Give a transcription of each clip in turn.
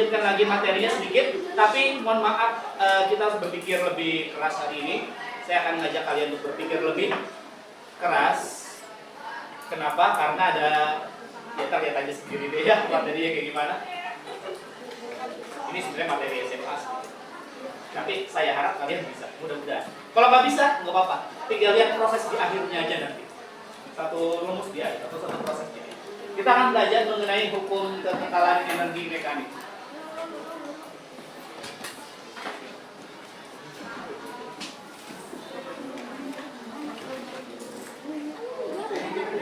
melanjutkan lagi materinya sedikit, tapi mohon maaf kita harus berpikir lebih keras hari ini. Saya akan ngajak kalian untuk berpikir lebih keras. Kenapa? Karena ada, ya kita lihat aja sendiri deh ya materinya kayak gimana. Ini sebenarnya materi SMA. Tapi saya harap kalian bisa, mudah-mudahan. Kalau nggak bisa, nggak apa-apa. Tinggal lihat proses di akhirnya aja nanti. Satu rumus di akhir, atau satu proses ini. Kita akan belajar mengenai hukum kekekalan energi mekanik.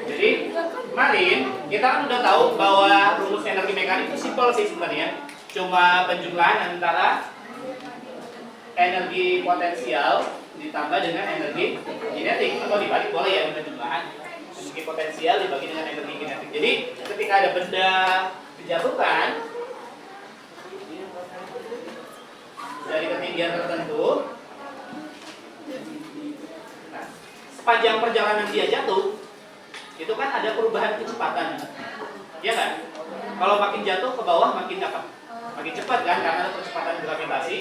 Jadi kemarin kita kan udah tahu bahwa rumus energi mekanik itu simpel sih sebenarnya. Cuma penjumlahan antara energi potensial ditambah dengan energi kinetik, atau dibalik boleh ya penjumlahan. Energi potensial dibagi dengan energi kinetik. Jadi ketika ada benda dijatuhkan dari ketinggian tertentu, nah, sepanjang perjalanan dia jatuh, itu kan ada perubahan kecepatan, ya kan? Kalau makin jatuh ke bawah makin apa? Makin cepat kan, karena ada percepatan gravitasi.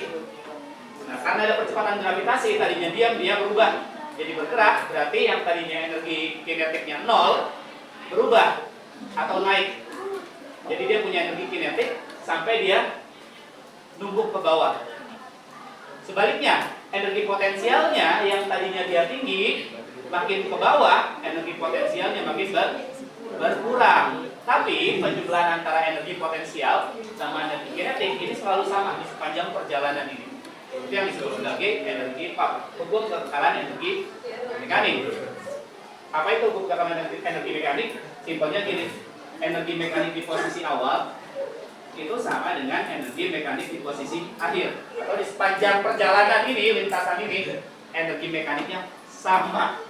Nah, karena ada percepatan gravitasi, tadinya diam, dia berubah jadi bergerak, berarti yang tadinya energi kinetiknya 0 berubah atau naik. Jadi dia punya energi kinetik sampai dia numpuk ke bawah. Sebaliknya, energi potensialnya yang tadinya dia tinggi, makin ke bawah, energi potensialnya makin berkurang. Tapi penjumlahan antara energi potensial sama energi kinetik ini selalu sama di sepanjang perjalanan ini. Itu yang disebut sebagai energi hukum kekekalan energi mekanik. Apa itu hukum kekekalan energi mekanik? Simpelnya gini, energi mekanik di posisi awal itu sama dengan energi mekanik di posisi akhir. Atau di sepanjang perjalanan ini, lintasan ini, energi mekaniknya sama.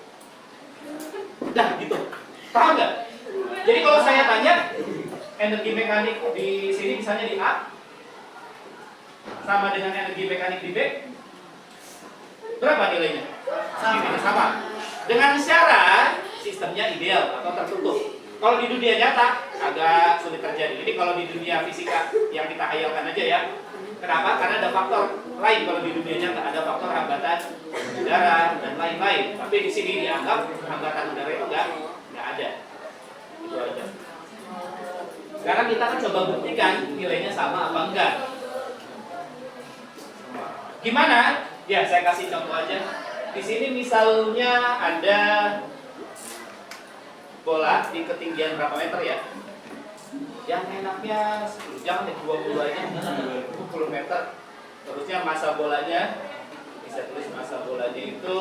Udah gitu. Paham nggak? Jadi kalau saya tanya energi mekanik di sini misalnya di A sama dengan energi mekanik di B, berapa nilainya? Sama. Dengan syarat sistemnya ideal atau tertutup. Kalau di dunia nyata agak sulit terjadi. Ini kalau di dunia fisika yang kita hayalkan aja ya. Kenapa? Karena ada faktor lain kalau di dunia nyata, ada faktor hambatan udara dan lain-lain. Tapi di sini dianggap hambatan udara itu enggak ada. Itu aja. Sekarang kita akan coba buktikan nilainya sama apa enggak. Gimana? Ya, saya kasih contoh aja. Di sini misalnya ada bola di ketinggian berapa meter ya? Yang enaknya 10, jangan 20 aja, 20 meter. Terusnya massa bolanya, bisa tulis massa bolanya itu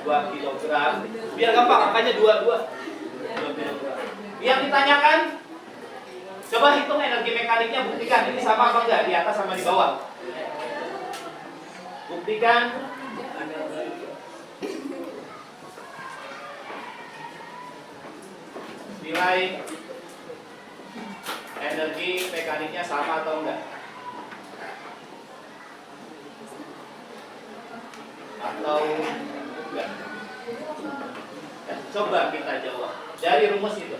2 kg. Biar gampang, angkanya 2 kg. Yang ditanyakan, coba hitung energi mekaniknya, buktikan ini sama apa enggak, di atas sama di bawah. Buktikan nilai energi mekaniknya sama atau enggak, atau enggak. Ya, coba kita jawab dari rumus itu.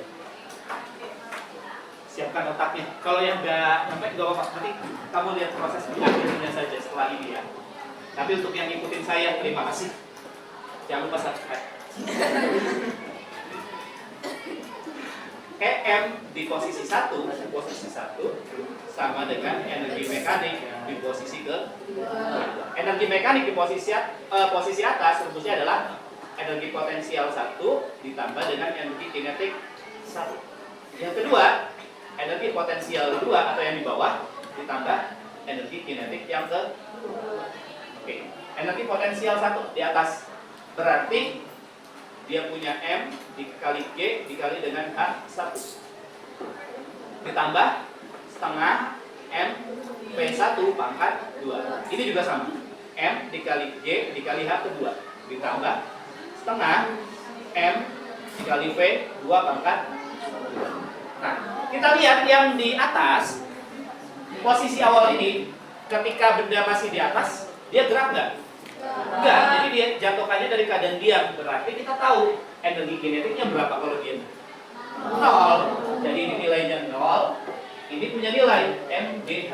Siapkan otaknya. Kalau yang enggak sampai enggak apa-apa, nanti kamu lihat proses di akhirnya saja setelah ini ya. Tapi untuk yang ngikutin saya, terima kasih. Jangan lupa subscribe. EM di posisi 1 sama dengan energi mekanik di posisi kedua. Energi mekanik di posisi atas rumusnya adalah energi potensial 1 ditambah dengan energi kinetik 1. Yang kedua, energi potensial 2 atau yang di bawah ditambah energi kinetik yang kedua. Oke, energi potensial 1 di atas berarti dia punya M dikali G dikali dengan H1 ditambah setengah M P1 pangkat 2. Ini juga sama, M dikali G dikali H kedua ditambah setengah M dikali V 2 pangkat 2. Nah, kita lihat yang di atas posisi awal ini, ketika benda masih di atas dia gerak nggak? Enggak, jadi dia jatuhkannya dari keadaan diam. Berarti kita tahu energi kinetiknya berapa kalau dia 0. Jadi ini nilainya 0. ini punya nilai MGH.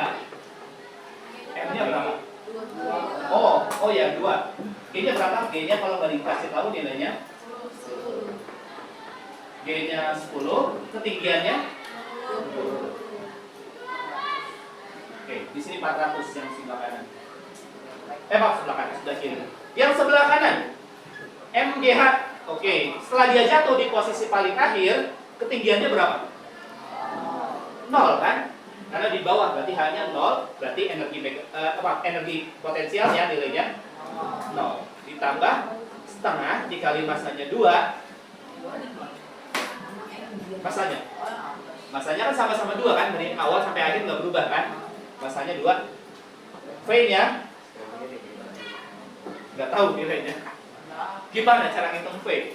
M-nya berapa? Oh ya 2. G-nya berapa? G-nya kalau nggak dikasih tahu nilainya G-nya 10, ketinggiannya. Oke, di sini 400 yang sebelah kanan. Sebelah kanan, sebelah kiri. Yang sebelah kanan MGH. Oke, setelah dia jatuh di posisi paling akhir, ketinggiannya berapa? 0 kan? Karena di bawah berarti hanya 0, berarti energi potensialnya nilainya 0. Ditambah setengah dikali masanya 2. Masanya kan sama-sama 2 kan, dari awal sampai akhir nggak berubah kan? Masanya 2. V-nya nggak tahu nilainya. Gimana cara ngitung V?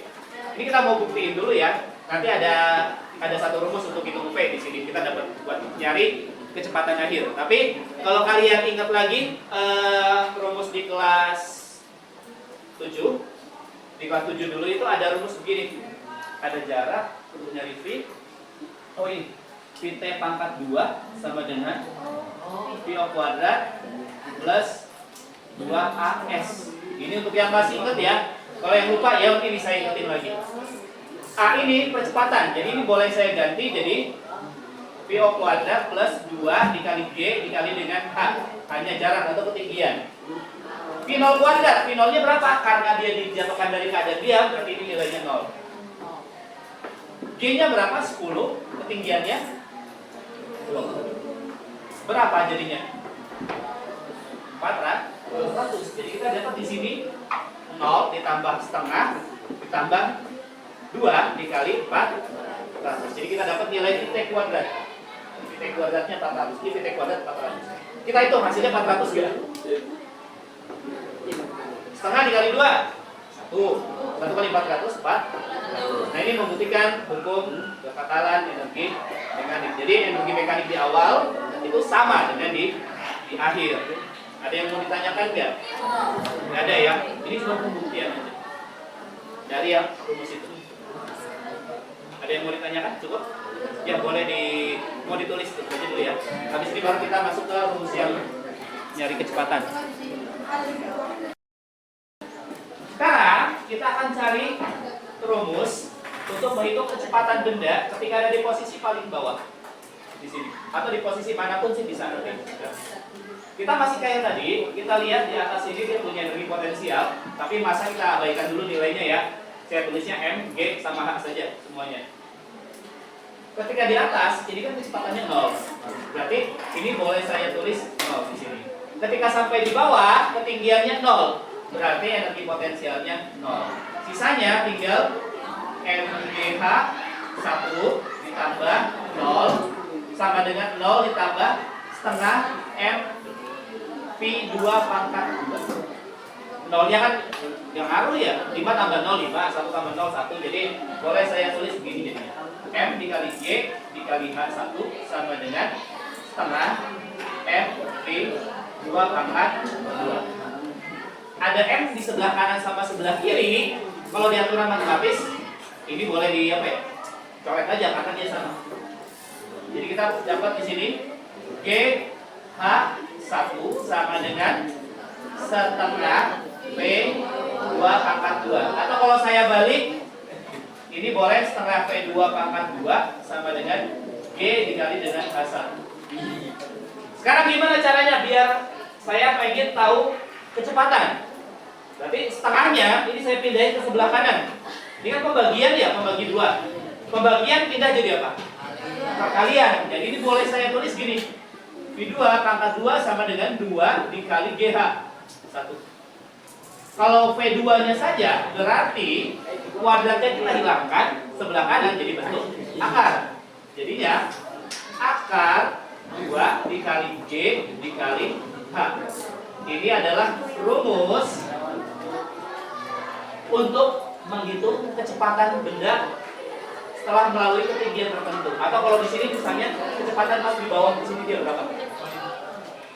Ini kita mau buktiin dulu ya. Nanti ada satu rumus untuk hitung V di sini. Kita dapat buat nyari kecepatan akhir. Tapi kalau kalian ingat lagi rumus di kelas 7, di kelas 7 dulu itu ada rumus begini. Ada jarak untuk nyari V. Oh ini Vt pangkat 2 sama dengan V(O) kuadrat plus 2AS. Ini untuk yang masih ingat ya. Kalau yang lupa ya mungkin bisa ingetin lagi. A ini percepatan, jadi ini boleh saya ganti jadi V(O) kuadrat plus 2 dikali G dikali dengan H. Hanya jarak atau ketinggian. V0 kuadrat, V0-nya berapa? Karena dia dijatuhkan dari keadaan diam, berarti ini nilainya 0. G-nya berapa? 10, ketinggiannya berapa jadinya? 400. Jadi kita dapat di sini 0 ditambah setengah ditambah 2 dikali 400. Jadi kita dapat nilai Vt kuadrat. Vt kuadratnya 400. Ini Vt kuadrat 400. Kita hitung hasilnya 400 ya. Setengah dikali 2 1 kali 400 4. Nah ini membuktikan hukum kefatalan energi mekanik. Jadi energi mekanik di awal itu sama dengan di akhir. Ada yang mau ditanyakan nggak? Nggak ada ya. Ini cuma pembuktian aja dari yang rumus itu. Ada yang mau ditanyakan? Cukup? Ya boleh mau ditulis itu aja dulu ya. Habis ini baru kita masuk ke rumus yang nyari kecepatan. Sekarang kita akan cari rumus untuk menghitung kecepatan benda ketika ada di posisi paling bawah di sini atau di posisi manapun sih bisa nanti. Kita masih kayak tadi, kita lihat di atas ini dia punya energi potensial, tapi masa kita abaikan dulu nilainya ya. Saya tulisnya M, G sama H saja semuanya. Ketika di atas, ini kan kecepatannya 0. Berarti ini boleh saya tulis 0 di sini. Ketika sampai di bawah, ketinggiannya 0. Berarti energi potensialnya 0. Sisanya tinggal MGH 1 ditambah 0 sama dengan 0 ditambah setengah M P2 pangkat 2. 0-nya kan yang ngaruh ya, 5 tambah 0 5, 1 tambah 0 1. Jadi boleh saya tulis begini jadinya. M dikali G dikali H1 sama dengan setengah M P2 pangkat 2. Ada M di sebelah kanan sama sebelah kiri. Kalau di aturan matematis ini boleh di apa ya? Coret aja karena dia sama. Jadi kita dapat di sini G H1 sama dengan setengah P2 pangkat 2. Atau kalau saya balik, ini boleh setengah P2 pangkat 2 sama dengan G dikali dengan H1. Sekarang gimana caranya biar saya pengen tahu kecepatan? Berarti setengahnya ini saya pindahin ke sebelah kanan. Ini kan pembagian ya, pembagi 2. Pembagian pindah jadi apa? Perkalian. Jadi ini boleh saya tulis gini. V2 pangkat 2 sama dengan 2 dikali GH 1. Kalau V2-nya saja berarti kuadratnya kita hilangkan sebelah kanan jadi bentuk akar. Jadinya akar 2 dikali G dikali H. Ini adalah rumus untuk menghitung kecepatan benda setelah melalui ketinggian tertentu. Atau kalau di sini misalnya kecepatan pas di bawah di sini dia berapa?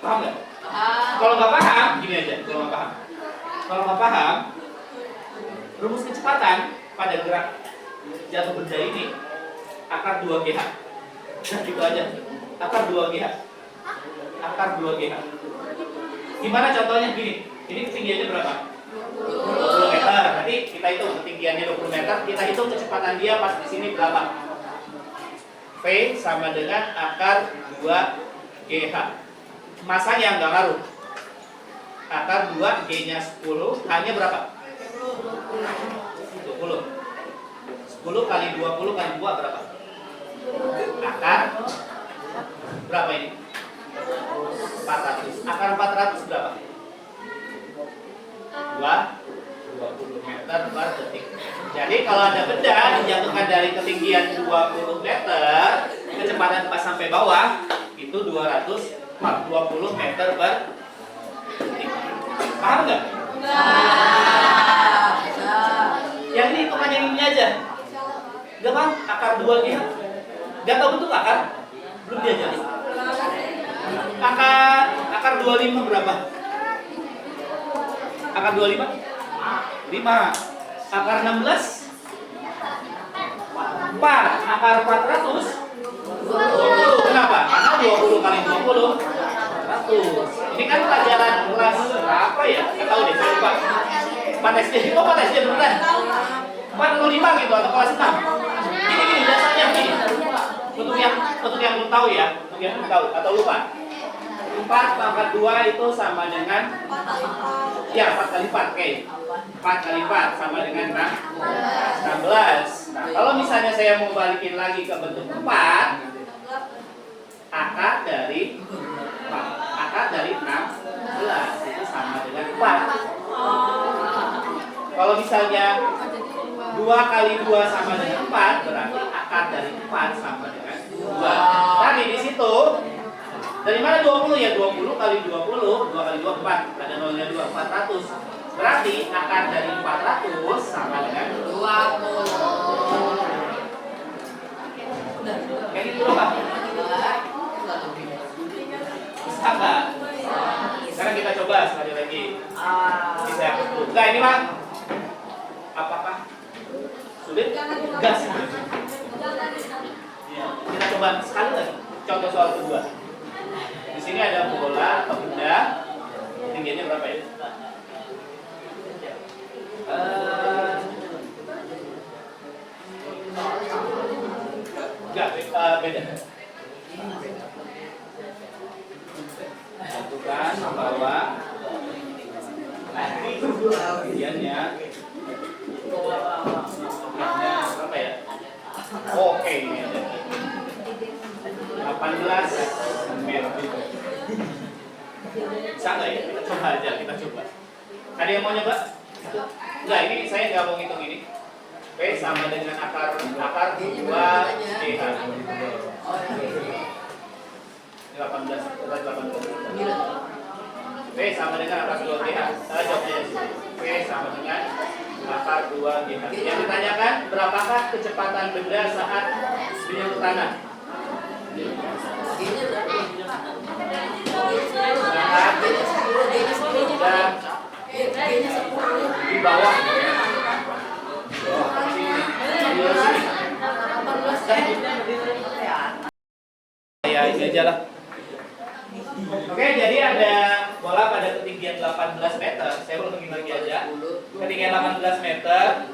Paham nggak? Kalau nggak paham, gini aja. Kalau nggak paham, rumus kecepatan pada gerak jatuh benda ini akar 2GH. Nah gitu aja. akar 2GH. Akar 2GH. Gimana contohnya gini? Ini ketinggiannya berapa? 20 meter. Nanti kita hitung ketinggiannya 20 meter, kita hitung kecepatan dia pas di sini berapa? V sama dengan akar 2GH. Masanya nggak ngaruh. Akar 2, G-nya 10, H-nya berapa? 20. 10 kali 20 kali 2 berapa? Akar berapa ini? 400. Akar 400 berapa? 20 meter per detik. Jadi kalau ada benda dijatuhkan dari ketinggian 20 meter, kecepatan pas sampai bawah itu 20 meter per detik. Paham nggak? Yang ini hitungannya ini aja. Gak paham? Akar 2 GH. Gak tahu bentuk akar? Belum diajarin. Akar 25 berapa? Akar 25? 5. Akar 16? 4. Akar 400? 20. Kenapa? Karena 20 kali 20 400. Ini kan pelajaran kelas berapa ya? Gak tahu deh, saya lupa. 4 SD. Oh, 4 SD beneran? 45 gitu atau kelas 6? Gini dasarnya gini. Untuk yang belum tahu ya, untuk yang belum tahu atau lupa. 4 pangkat 2 itu sama dengan, ya 4 kali 4, oke. 4 kali 4 sama dengan 16. Nah, kalau misalnya saya mau balikin lagi ke bentuk 4, akar dari 16 itu sama dengan 4. Kalau misalnya 2 kali 2 sama dengan 4, berarti akar dari 4 sama dengan 2. Tadi di situ dari mana 20 ya? 20 kali 20, 2 kali 2 4, ada nolnya 2, 400. Berarti akar dari 400 sama dengan 20. Kayak gitu loh Pak. Bisa nggak? Sekarang kita coba sekali lagi. Bisa ya? Enggak ini Pak. Apakah sulit? Enggak sulit. Ya, kita coba sekali lagi. Contoh soal kedua. Di sini ada bola atau benda, tingginya berapa ya? Enggak, beda. Tentukan bahwa ketinggiannya berapa ya? Oke, ini ada 18 meter. Bisa nggak ya? Kita coba aja, kita coba. Ada yang mau nyoba? Enggak, ini saya nggak mau ngitung ini. Oke, sama dengan akar 2GH. 18. Oke, sama dengan akar 2GH. Jawabnya di sini. Oke, sama dengan akar 2GH. Yang ditanyakan, berapakah kecepatan benda saat menyentuh tanah? Di bawah. Ya, ini aja lah. Oke, jadi ada bola pada ketinggian 18 meter. Saya ulangin lagi aja. Ketinggian 18 meter.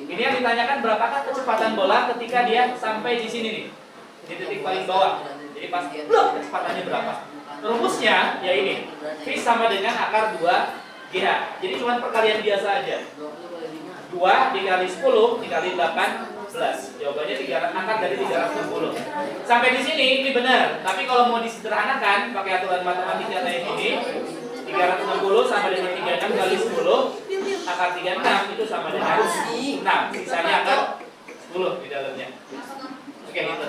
Ini yang ditanyakan berapakah kecepatan bola ketika dia sampai di sini nih. Di titik paling bawah. Jadi pas kecepatannya berapa? Rumusnya ya ini. V sama dengan akar 2GH. Jadi cuma perkalian biasa aja. 2 dikali 10 dikali 18. Jawabannya akar dari 360. Sampai di sini ini benar. Tapi kalau mau disederhanakan pakai aturan matematika kayak gini, 360 sama dengan 36 kali 10, akar 36 itu sama dengan 6. Sisanya akar 10 di dalamnya. Oke, gitu.